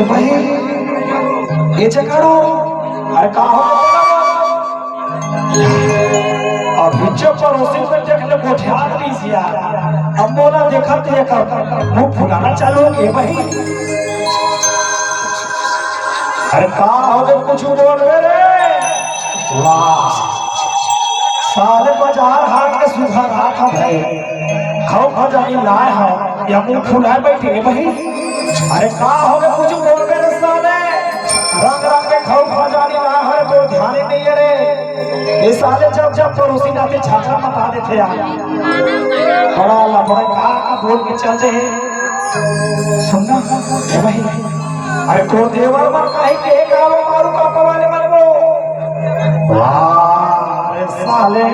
भाई ये जगाड़ो अरे कहा अभी जब पड़ोसी में देख ले गोठियार लीजिए अब बोला देखा तो ये मुंह फुलाना चालू हो गए भाई। अरे कहा हो गए कुछ बोल रे वाह साले बाजार हाट के सुधार रहा था भाई खाओ खा जानी लाए हो या मुंह फुलाए बैठे भाई। अरे कहा हो गए कुछ बोल रे साले रंग रंग के खाओ खा जानी लाए हो तो ध्यान ही नहीं है रे ये साले जब जब पड़ोसी जाते झांझा मता देते यार बड़ा लफड़ा का बोल के चल रहे सुनना भाई। अरे को देवर मर कहीं के कालो मारू का पवाले मन को वाह अरे साले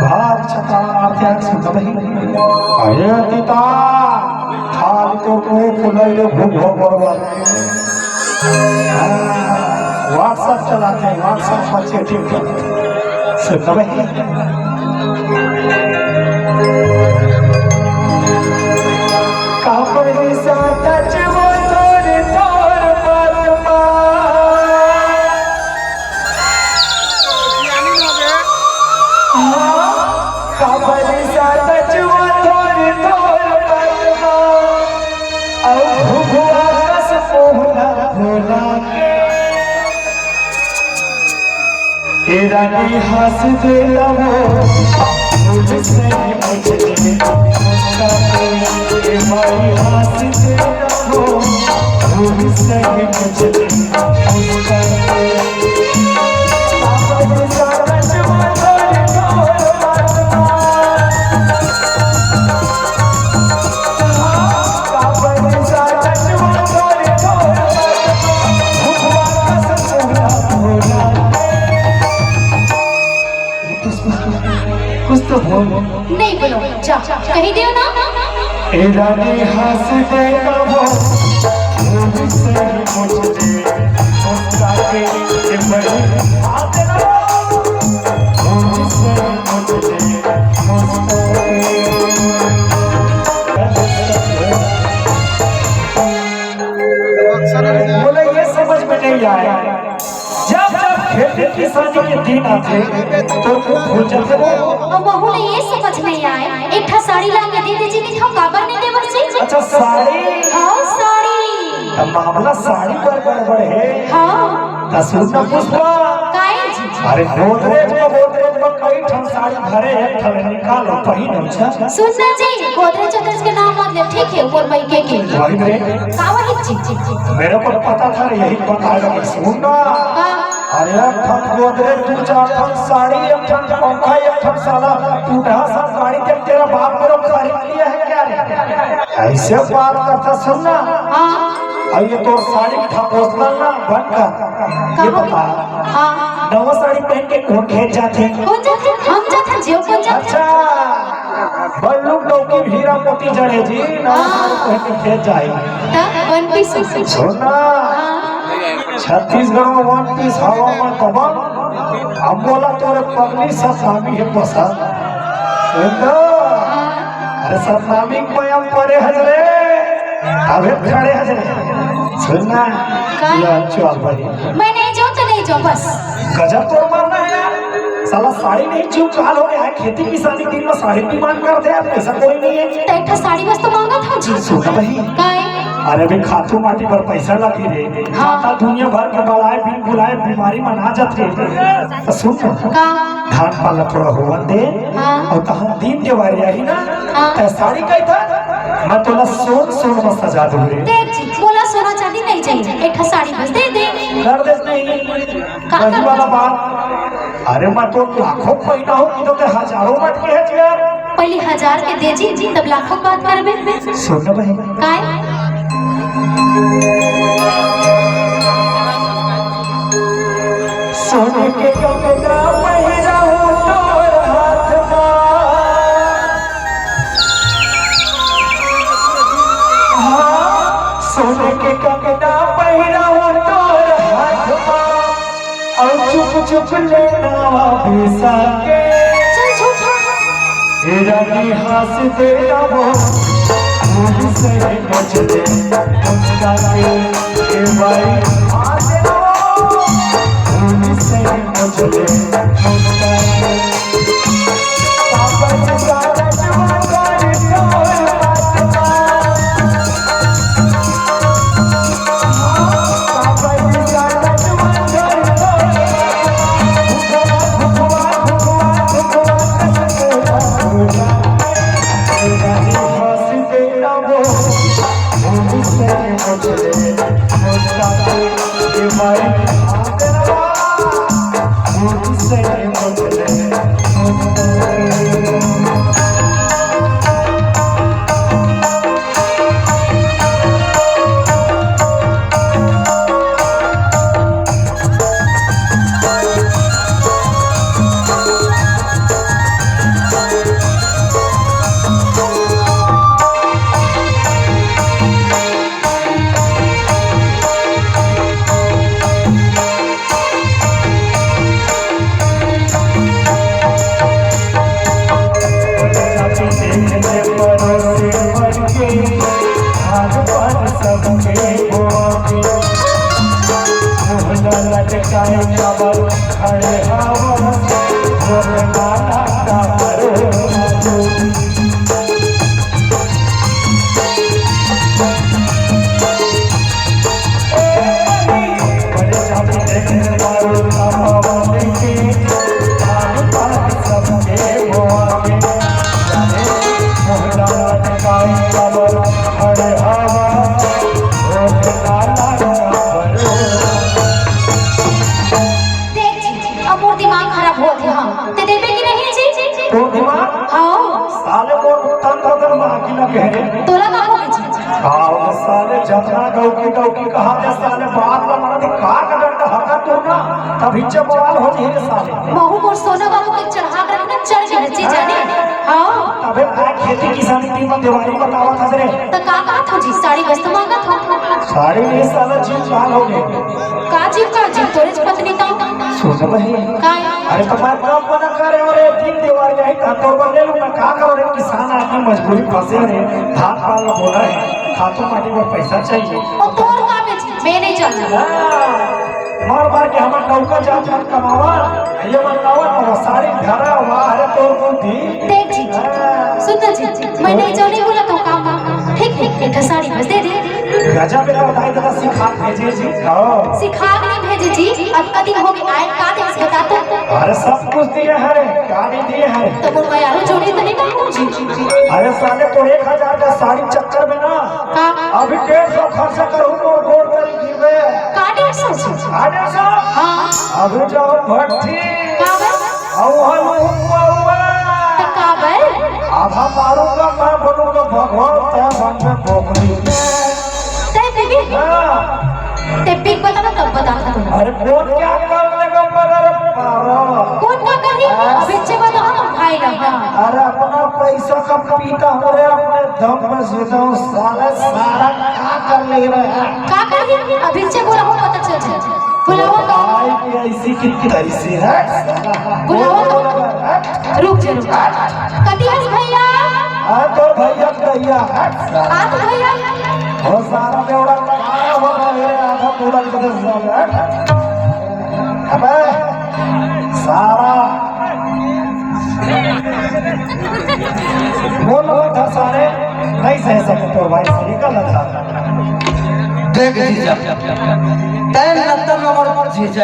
भाग छता मारते सुन भाई। अरे तीता हाल तो फुलाइले भूख बरोबर व्हाट्सएप चलाते हैं व्हाट्सएप पर चैटिंग सुन भाई। कापड़ी सा टच वो तोरे तोर परमा कापड़ी सा टच वो तोरे तोर परमा और भुआ रस पोहला भोला के रानी हंस दे लवो मुझसे मुझे भाई हंस दे लवो मुझसे मुझे कुछ तो बोल नहीं बोलो जा कहीं दियो ना रानी हंस दे कहो मुझसे मुझे मुस्का के बड़ी बात ना मुझसे मुझे मुस्का के बोले ये समझ में नहीं आया जब जब खेती किसानी के दिन आते तो भूल जाते हो। बहू ने ये समझ नहीं आए एक ठा साड़ी ला के दे दीजिए नहीं हम काबर नहीं दे बस अच्छा साड़ी हाँ साड़ी मामला साड़ी पर गड़बड़ है। हाँ सुनना पुष्पा काहे जी अरे गोदरेज में कई ठन साड़ी भरे एक ठन निकालो पहिन अच्छा सुनना जी गोदरेज चोदरेज के नाम मत ले ठीक है ऊपर भाई के वही रे का वही जी मेरे को पता था यही बताएगा कि सुनना अरे एक ठन गोदरेज दो चार ठन साड़ी एक ठन पंखा एक ठन साला टूटा सा साड़ी के तेरा बाप मेरे को खरीद लिया है क्या रे ऐसे बात करता सुनना। हाँ अब ये तो साड़ी ठपोसला ना बनकर ये बता हाँ नवा साड़ी पहन के कौन खेत जाते कौन जाते हम जाते जियो कौन जाते अच्छा बल्लू लौकी हीरा मोती जड़े जी नवा साड़ी पहन के खेत जाए तब वन पीस सुनना छत्तीसगढ़ में वन पीस हवा में कबल हम बोला तोरे पगली सतनामी है पसंद सुनना अरे सतनामी कोयम परे हजरे अबे खड़े हजरे सुनना या चल भाई मैं नहीं जाऊँ तो नहीं जाऊँ बस गजब तो मारना है यार साला साड़ी नहीं चुप काल हो गया है खेती किसानी दिन में साड़ी की मांग करते हैं पैसा कोई नहीं है तो एक ठा साड़ी बस तो मांगा था जी सुना भाई काहे अरे भी खातू माटी पर पैसा लगी रे माता दुनिया भर के बलाए बिन बुलाए बीमारी मना जाते तो सुन का धान पाला थोड़ा होवन दे और कहां दिन देवारी आई ना ते साड़ी कई था मैं तोला सोन में सजा दूं रे देख जी बोला सोना चांदी नहीं चाहिए एक ठा साड़ी बस दे दे कर दे नहीं वही वाला बात अरे मैं तो लाखों महीना हो कि तो ते हजारों मत के है यार पहले 1000 के दे जी तब लाखों बात करबे सुन भाई काहे सोने के कंगना पहिरा हो तोर हाथ सोने के कंगना पहिरा हो तोर हाथ और चुप चुप लेना बेसा के चल झूठा रानी हंस दे वो मुझसे बच दे मुस्का के पूछले मुस्काते ये भाई तेरा मुझसे पूछले तभी बवाल हो जाए साले महू मोर सोना बाबू के चढ़ा कर रखना चढ़ गए जी जाने हां तबे मैं खेती किसानी टीम में दिवाली बतावा था रे तो का बात हो जी साड़ी वस्तु मांगा था साड़ी नहीं साला जीव लाल हो गए का जी तोरे पत्नी तो सुन भाई काय अरे तो मैं कब मना करे और एक दिन दिवाली आई था तो बदले लूं मैं का करो रे किसान आदमी मजबूरी फंसे रे धान पाल बोला है खातों माटी में पैसा चाहिए और तोर का बेची मैं नहीं जानता मार मार के हमार नौका जा कमावा ये बनावा और सारी धरा हुआ अरे तोर बुद्धि देख जी सुन जी मैं नहीं जाने बोला तो काम ठीक ठीक एक साड़ी बस दे दे गजा मेरा बताई तो सिखा भेजे जी हां सिखा नहीं भेजे जी अब का दिन हो गया आए का दिन से बता तो अरे सब कुछ दिए है क्या नहीं दिए है तो वो मैं यारो जोड़ी तो नहीं कहूं जी अरे साले तो 1000 का साड़ी चक्कर में ना का अभी 150 खर्च करूं तो गोड़ पर गिरवे का 150 हां अभी जाओ भट्टी का बे तो का बे आधा मारूंगा मैं बनूंगा भगवान तेरा मन में पोखरी ते बेबी ते पिक बता तब बता तू अरे कौन क्या कर लेगा मगर पारो कौन क्या कर रही अभी से बता हम खाई ना अरे अपना पैसा का पीता हो रे अपने दम पर जीता हूँ साला सारा क्या कर ले रहे हैं क्या कर रही अभी से बोला हो पता चल जाए बुलाओ तो आई की ऐसी कितनी ऐसी है बुलाओ तो रुक जा रुक कटियास भैया हाँ तो भैया आ तो भैया वो सारा बेवड़ा कहाँ हो रहा है आधा पूरा किधर सब है अबे सारा बोलो था सारे नहीं सह सकते तो भाई सही गलत था देख जीजा तैन नंदन नंबर जीजा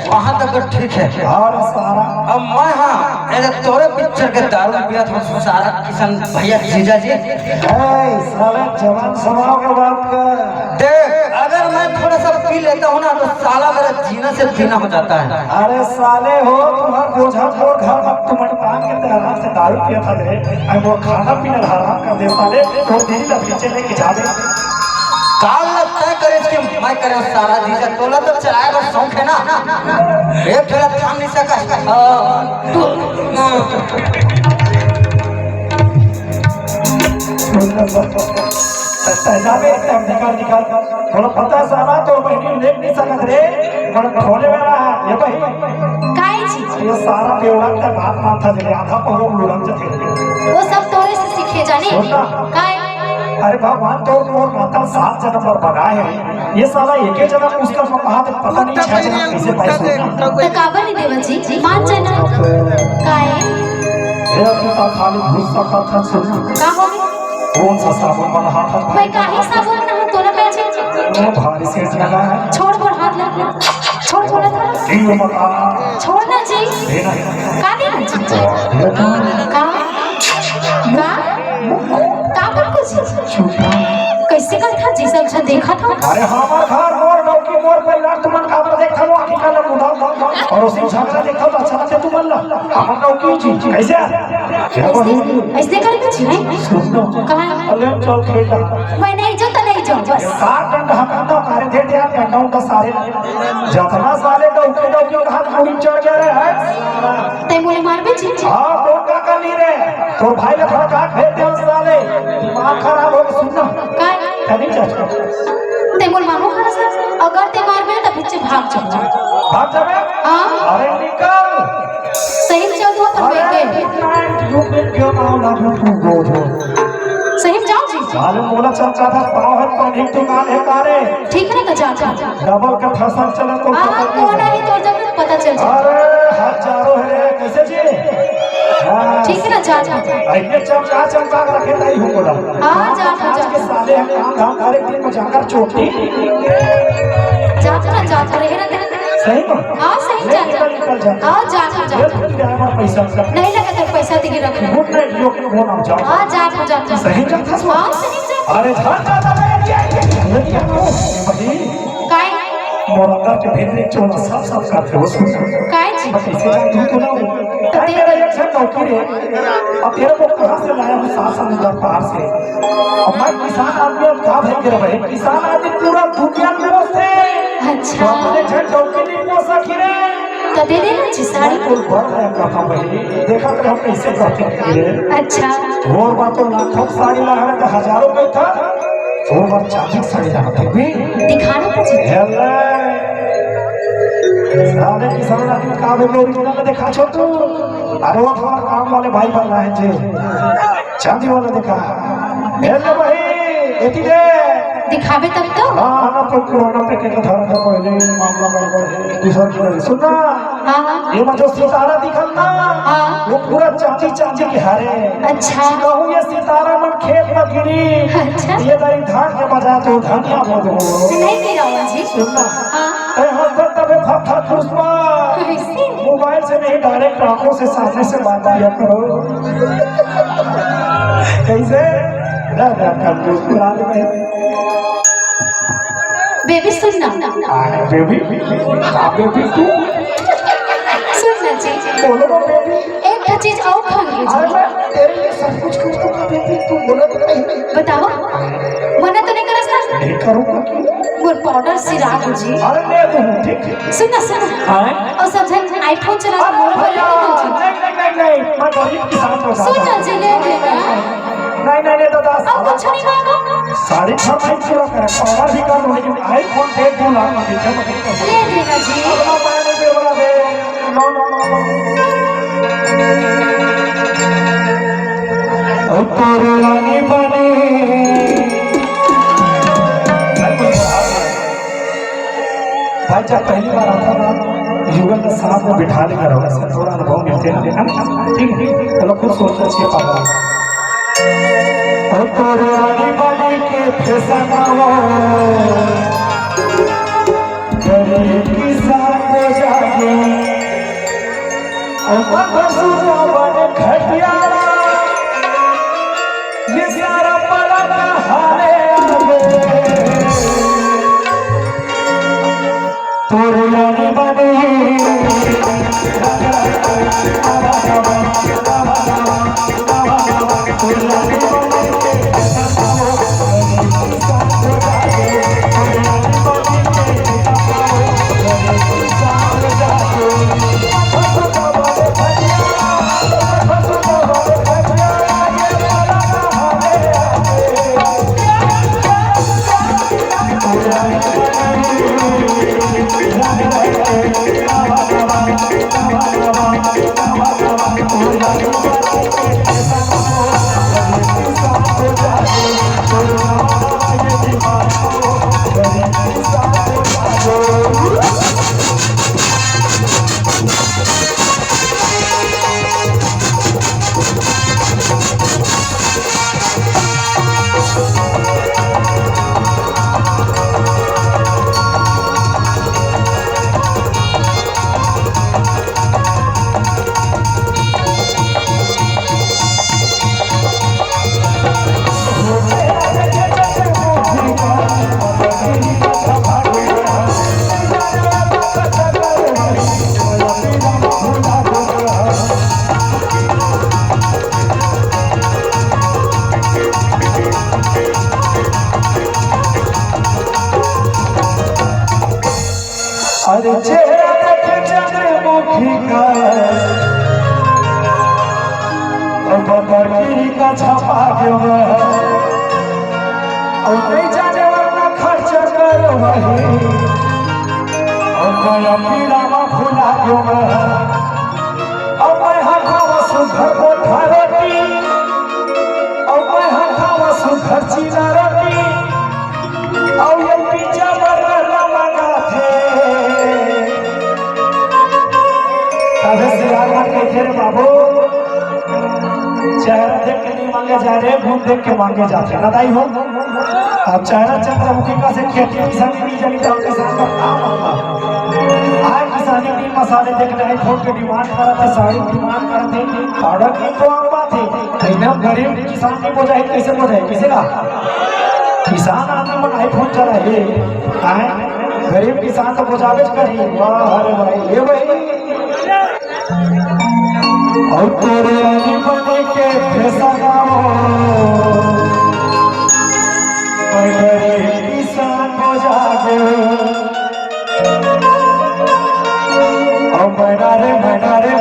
वहाँ तक ठीक है और सारा अब मैं हाँ अरे तोरे पिक्चर के दारू पिया था सारा किसान भैया जीजा जी साले जवान समाओ के बात कर देख अगर मैं थोड़ा सा पी लेता हूँ ना तो साला मेरा जीना से जीना हो जाता है अरे साले हो तुम्हारा बोझा को घर में तुम्हारे पान के तरह से दारू पिया था रे आई वो खाना पीना हराम कर दे साले तो तेरी लपीचे लेके जा दे काल लगता है करे इसके मैं करे सारा जीजा तोला तो चलाए बस शौक है ना एक थोड़ा थाम नहीं सका निकाल थोड़ा पता सारा तो बहनी लेट नहीं सकत रे बड़ा खोले वाला है ये भाई काय जी ये सारा बेवड़ा का बात माथा दे आधा परो लुढ़क जाते वो सब तोरे से सीखे जाने काय अरे भगवान तो और माता 7 जन्म पर बनाए हैं ये साला एक ही जन्म उसका कहा तो पता नहीं 6 जन्म कैसे पैसे तो काबर नहीं देवा जी मान जाना काय ये अपना खाली गुस्सा का था सुन का हो गई कौन सा साबुन वाला हाथ है मैं काहे साबुन ना तोरा पे छे वो भारी सेठ लगा है छोड़ पर हाथ लग छोड़ थोड़ा थोड़ा ये मत छोड़ ना जी देना का देना जी का कर कुछ छूटा कैसे कर था जी सब जन देखा था अरे हमार घर मोर नौकी मोर परिवार तुमन काबर देखा लो आखी का मुदा और उसी झगड़ा देखा तो अच्छा लगता तुमन ला हमर नौकी जी कैसे क्या बोलू ऐसे करके जी नहीं सुनो कहां अरे चल खेला मैं नहीं जाऊं तो नहीं जाऊं बस काट डंड हकाता मारे दे दिया डंडों का सारे जितना साले नौकी का हाथ मुड़ी चढ़ गया रे है ते बोले मारबे जी हां कौन का कली रे तो भाई ने थोड़ा काट भेज दे उस साले दिमाग खराब हो गया सुनना काय कभी चाचा ते बोल मारो खरा से अगर ते मारबे तो पीछे भाग जाओ भाग जाबे हां अरे निकल सही में जाओ तो अरे बैठे यू विल क्यों ना ना तू गो जो सही में जाओ जी साले मोला चमचा था पाव है पानी दुकान है कारे ठीक है ना जा डबल का फसल चले तो हां कौन है तो जब पता चल जाए अरे हजारों है कैसे जी ठीक है ना जा ऐसे चमचा कर रखे नहीं हो बोला हां जा आज के साले हम काम धाम हर एक दिन में जाकर चोटी जा रहे ना सही में हां सही जा निकल जा हां जा ये तो क्या हमारा पैसा का नहीं लगा तो पैसा दिखे रख लो मुझ नहीं लोग को ना जाओ हां जा सही जाता है हां सही जा अरे जा ये भाई काय मोर अंदर के भीतर चोला सब करते हो सुन काय जी कैसे जान तू तो ना तेरा एक छन नौकरी है अब तेरे को कहां से लाया हूं 7 समुद्र पार से अब मैं किसान आदमी अब क्या भाई कर रहे किसान आदमी पूरा दुनिया में बसे अच्छा अपने छन नौकरी नहीं पो सकी रे तो दे देना जी साड़ी कोई बढ़ रहा कथा भाई देखा तो हम कैसे करते हैं अच्छा और बात तो लाखों साड़ी ला है तो हजारों में था और बार 40 साड़ी ला थे भी दिखाना तो जी सारे किसान आदमी का भी ओरिजिनल में देखा छो तू अरे वो हमारा काम वाले भाई बन रहे हैं जी चांदी वाला देखा हेलो भाई एती दे दिखावे तब तो हां ना तो कोरोना पे के धर धर पहले मामला गड़बड़ दूसरा की सुनना हां ये जो सितारा दिखल ना हां वो पूरा चांदी के हारे अच्छा कहूं ये सितारा मन खेत में गिरी अच्छा ये दरी धान के बजा तो धनिया बोल दो नहीं गिरा जी सुनना हां ए हंसता तबे फटा खुशबा कैसे मोबाइल से नहीं डायरेक्ट आंखों से सामने से बात किया करो कैसे ना कर मुस्कुरा दे बेबी सुनना अरे बेबी तू सुनना जी बोलो ना बेबी एक चीज और खाएंगे अरे जी मैं तेरे लिए सब कुछ कर दूंगा बेबी तू बोलो तो नहीं बताओ मना तो नहीं करस ना नहीं करूंगा क्यों वो पाउडर सिरा दो जी अरे ले दूं ठीक सुनना हाँ और सब जन आईफोन चला अरे मोर भैया बोले नहीं मैं गरीब किसान को सुनना जी ले देना नहीं तो दास अब कुछ नहीं मांगो साढ़े 6 महीने पूरा करे पावर भी कर दो लेकिन आईफोन 2 लाख में बेचा मत ले देना जी अगला पानी पे वाला दे नो ओ तोरे रानी बने भाई जब पहली बार आता ना युगल के साथ में बिठा लेकर होगा सब थोड़ा अनुभव मिलते हैं ठीक है चलो खुद सोचना चाहिए पागल ओ तोरे रानी बने के फैसला गरीब किसान को जागे बन घटिया ये सारा पलक हारे तोरे रानी बने अरे चेहरा देखे चंद्रमुखी का बकरी का छपा गयो और नहीं जाने वाला खर्च कर वही और मैं पीरामा फुला गयो और मैं हखावा सुघर कोठा रोटी और मैं हखावा सुघर चीना रोटी और ये पीछा बरला लगा थे तबे से आगमन के थे बाबू चेहरा देख के नहीं मांगे जा रहे गुण देख के मांगे जाते ना दाई हो अब चेहरा चंद्रमुखी का से खेती किसानी नहीं जानी तो किसान का काम होगा आज किसानी की मसाले देख रहे फोन के डिमांड करा था साड़ी डिमांड करते ऑर्डर की तो आम बात है लेकिन गरीब किसान नहीं बोझाए कैसे बोझाए किसे का किसान आदमी मन आईफोन चलाए है गरीब किसान तो बोझावे करी वाह अरे भाई ये भाई और तेरे रानी बने के फैसा गाओ मैं किसान को जागे और मना रे तेरे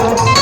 Thank you.